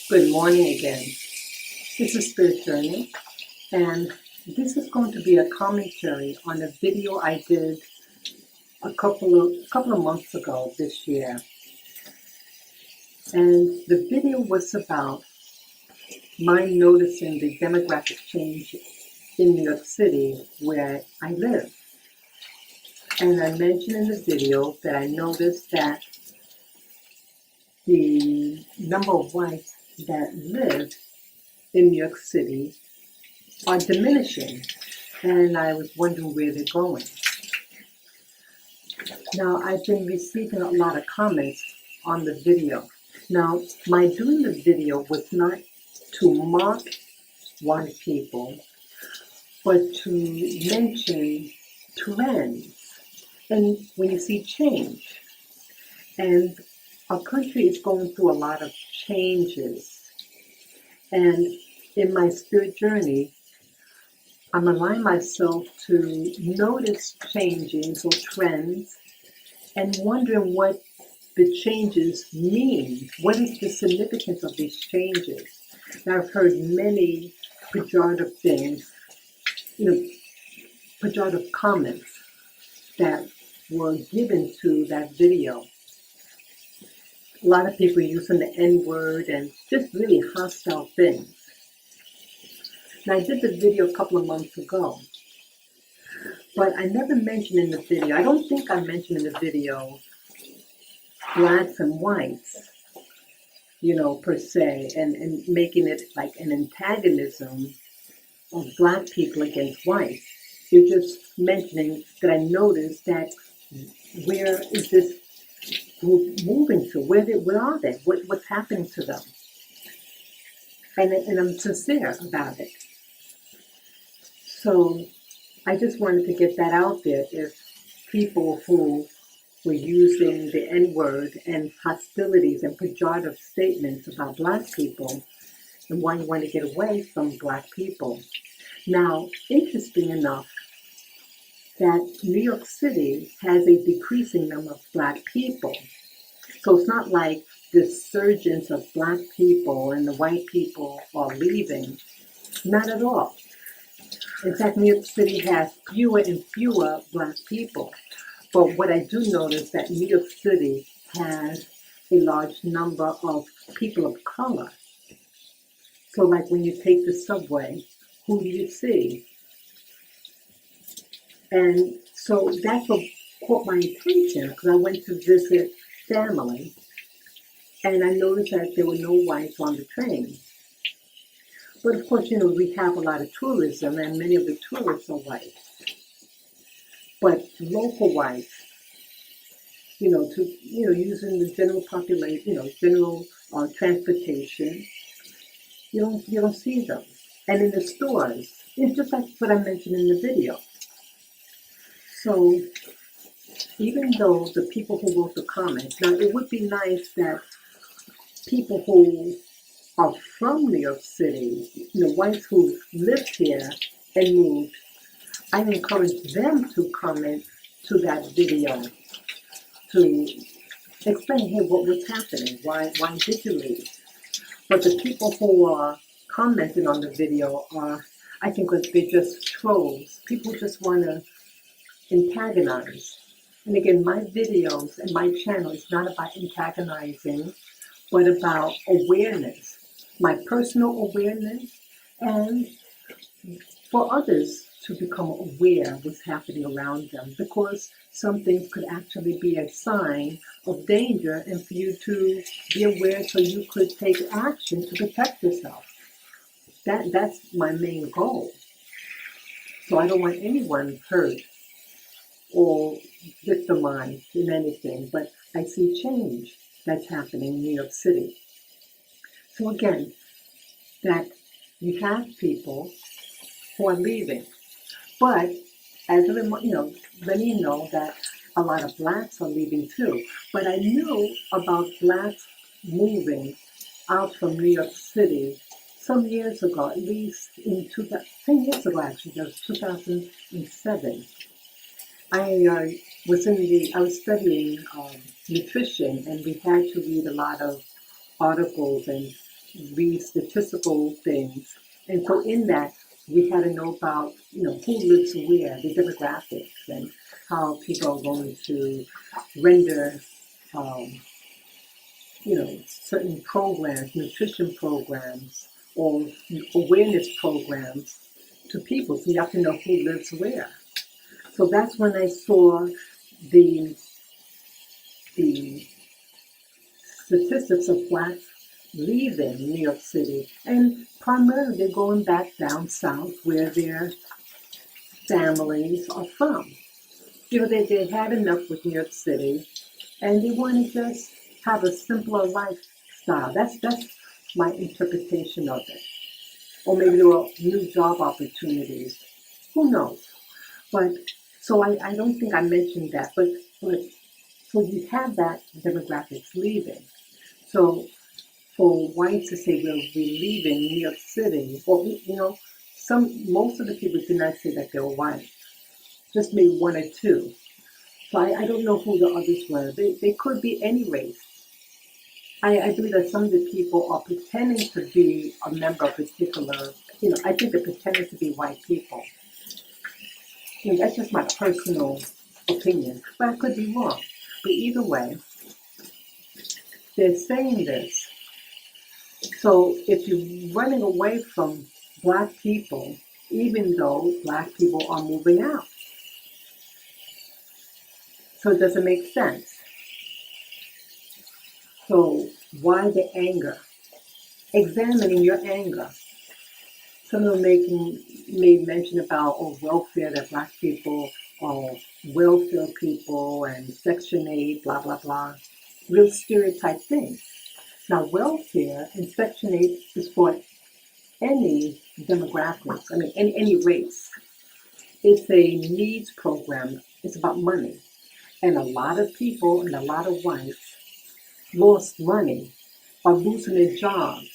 Good morning again. This is Spirit Journey, and this is going to be a commentary on a video I did a couple of months ago this year. And the video was about my noticing the demographic change in New York City where I live. And I mentioned in the video that I noticed that the number of whites that live in New York City are diminishing, and I was wondering where they're going. Now, I've been receiving a lot of comments on the video. Now, my doing the video was not to mock white people, but to mention trends, and when you see change. And our country is going through a lot of changes. And in my spirit journey, I'm allowing myself to notice changes or trends and wondering what the changes mean. What is the significance of these changes? Now, I've heard many pejorative things, pejorative comments that were given to that video. A lot of people using the N-word and just really hostile things. Now, I did the video a couple of months ago, but I never mentioned in the video, I don't think I mentioned in the video, blacks and whites, per se, and making it like an antagonism of black people against whites. You're just mentioning that I noticed that where is this group moving to? Where are they? What's happening to them? And I'm sincere about it. So I just wanted to get that out there. If people who were using the N-word and hostilities and pejorative statements about black people and why you want to get away from black people. Now, interesting enough, that New York City has a decreasing number of black people. So it's not like the surgence of black people and the white people are leaving. Not at all. In fact, New York City has fewer and fewer black people. But what I do notice is that New York City has a large number of people of color. So like when you take the subway, who do you see? And so that's what caught my attention, because I went to visit family, and I noticed that there were no whites on the train. But of course, we have a lot of tourism, and many of the tourists are white. But local whites, using the general population, general transportation, you don't see them. And in the stores, it's just like what I mentioned in the video. So even though the people who wrote the comments, now it would be nice that people who are from New York City, whites who lived here and moved, I encourage them to comment to that video to explain, hey, what was happening? Why did you leave? But the people who are commenting on the video are, I think, they're just trolls. People just want to antagonize. And again, my videos and my channel is not about antagonizing, but about awareness, my personal awareness, and for others to become aware of what's happening around them, because some things could actually be a sign of danger, and for you to be aware so you could take action to protect yourself. That's my main goal. So I don't want anyone hurt or victimized in anything, but I see change that's happening in New York City. So again, that you have people who are leaving, but as a letting you know that a lot of blacks are leaving too. But I knew about blacks moving out from New York City some years ago, at least in 10 years ago actually, that was 2007. I was studying nutrition, and we had to read a lot of articles and read statistical things. And so in that, we had to know about, who lives where, the demographics, and how people are going to render, um, certain programs, nutrition programs, or awareness programs to people. So you have to know who lives where. So that's when I saw the the statistics of blacks leaving New York City, and primarily they're going back down south where their families are from. They had enough with New York City, and they want to just have a simpler lifestyle. That's my interpretation of it. Or maybe there were new job opportunities. Who knows? But so I don't think I mentioned that. But so you have that demographics leaving. So for whites to say, well, we're leaving New York City, or most of the people did not say that they were white, just maybe one or two. So I don't know who the others were. They could be any race. I believe that some of the people are pretending to be a member of a particular, I think they're pretending to be white people. That's just my personal opinion, but I could be wrong. But either way, they're saying this. So if you're running away from black people, even though black people are moving out, so it doesn't make sense. So why the anger? Examining your anger. Some of them made mention about welfare, that black people are welfare people and Section 8, blah, blah, blah. Real stereotype things. Now, welfare and Section 8 is for any demographics, any race. It's a needs program. It's about money. And a lot of people and a lot of whites lost money, are losing their jobs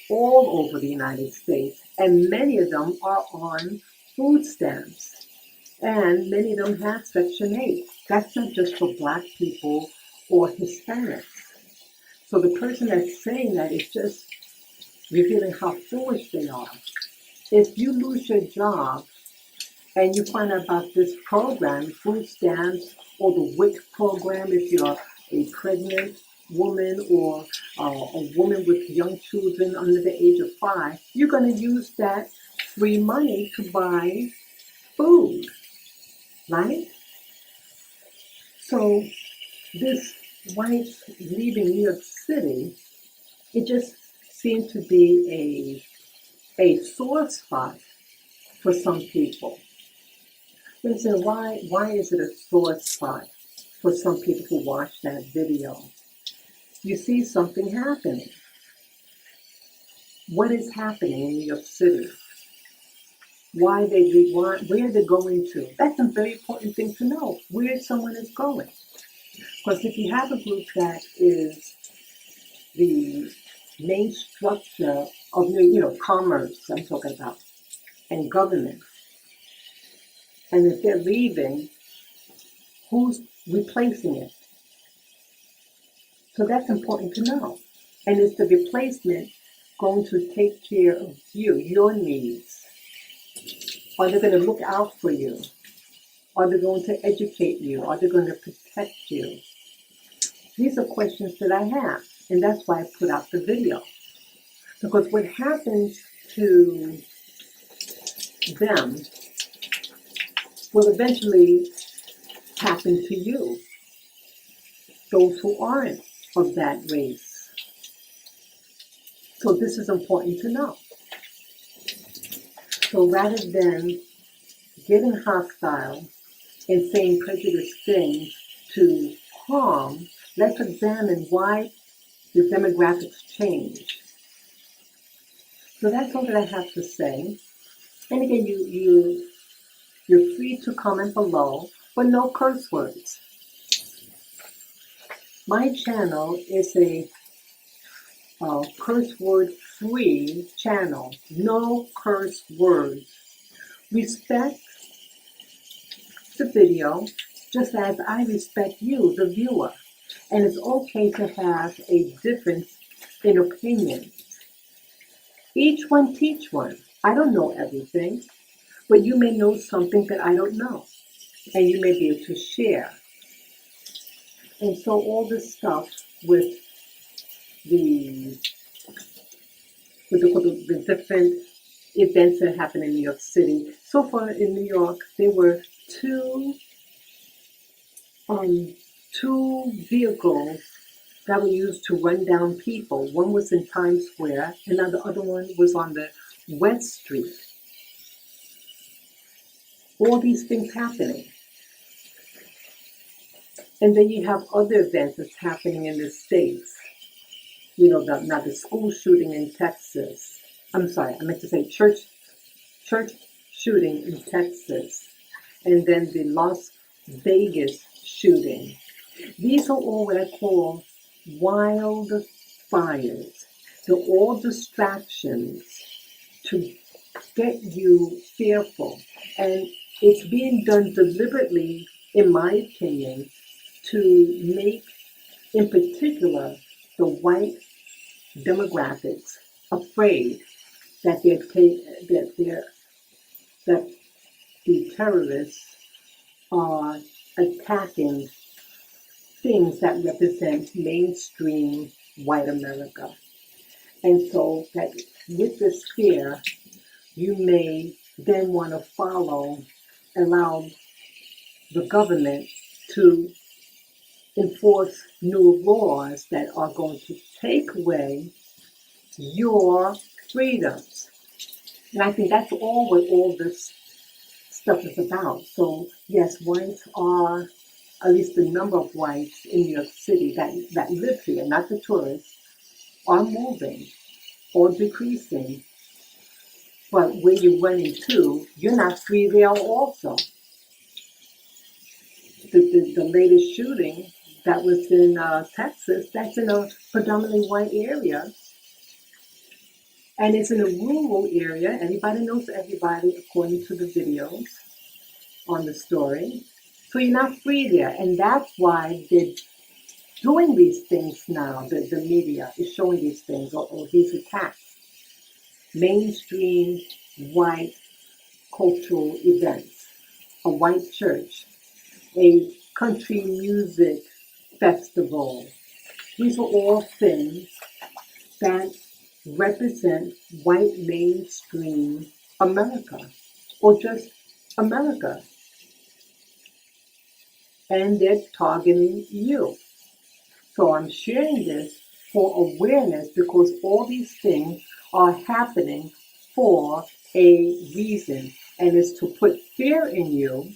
all over the United States. And many of them are on food stamps. And many of them have Section 8. That's not just for black people or Hispanics. So the person that's saying that is just revealing how foolish they are. If you lose your job and you find out about this program, food stamps, or the WIC program, if you're a pregnant woman or a woman with young children under the age of 5, you're going to use that free money to buy food, right? So this whites leaving New York City, it just seemed to be a sore spot for some people. They say, why is it a sore spot for some people who watch that video? You see something happening. What is happening in New York City? Where they're going to? That's a very important thing to know, where someone is going. Because if you have a group that is the main structure of commerce, I'm talking about, and government, and if they're leaving, who's replacing it? So that's important to know. And is the replacement going to take care of you, your needs? Are they going to look out for you? Are they going to educate you? Are they going to protect you? These are questions that I have, and that's why I put out the video. Because what happens to them will eventually happen to you, those who aren't of that race. So this is important to know. So rather than getting hostile and saying prejudiced things to harm, let's examine why the demographics change. So that's all that I have to say. And again, you're free to comment below, but no curse words. My channel is a curse word free channel. No curse words. Respect the video just as I respect you, the viewer. And it's okay to have a difference in opinion. Each one teach one. I don't know everything, but you may know something that I don't know, and you may be able to share. And so all this stuff with the the different events that happen in New York City. So far in New York, there were um, two vehicles that were used to run down people. One was in Times Square, and the other one was on the West Street. All these things happening. And then you have other events that's happening in the States. You know, now the school shooting in Texas. I'm sorry, I meant to say church shooting in Texas. And then the Las Vegas shooting. These are all what I call wildfires. They're all distractions to get you fearful. And it's being done deliberately, in my opinion, to make, in particular, the white demographics afraid that that the terrorists are attacking things that represent mainstream white America. And so that with this fear, you may then want to allow the government to enforce new laws that are going to take away your freedoms. And I think that's all what all this stuff is about. So yes, whites are, at least the number of whites in New York City that live here, not the tourists, are moving or decreasing. But where you're running to, you're not free there also. The latest shooting that was in Texas, that's in a predominantly white area. And it's in a rural area. Everybody knows everybody according to the videos on the story. So you're not free there. And that's why they're doing these things now. The media is showing these things or these attacks. Mainstream white cultural events, a white church, a country music festival. These are all things that represent white mainstream America or just America. And they're targeting you. So I'm sharing this for awareness because all these things are happening for a reason. And it's to put fear in you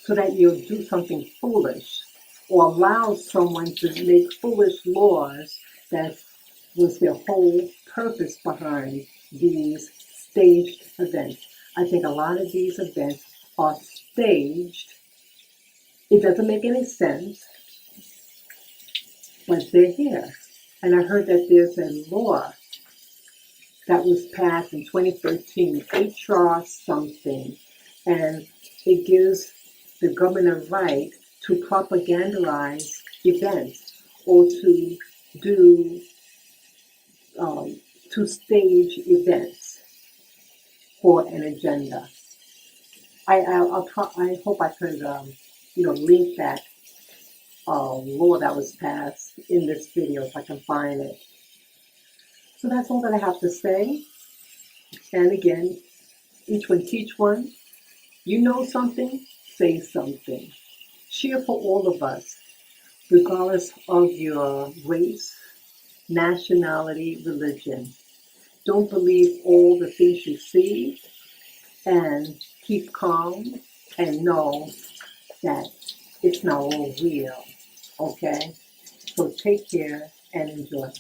so that you'll do something foolish or allow someone to make foolish laws. That was their whole purpose behind these staged events. I think a lot of these events are staged. It doesn't make any sense, but they're here. And I heard that there's a law that was passed in 2013, HR something, and it gives the government a right to propagandize events or to do to stage events for an agenda. I hope I could link that law that was passed in this video if I can find it. So that's all that I have to say. And again, each one teach one. You know something, say something. Cheer for all of us, regardless of your race, nationality, religion. Don't believe all the things you see and keep calm and know that it's not all real. Okay? So take care and enjoy.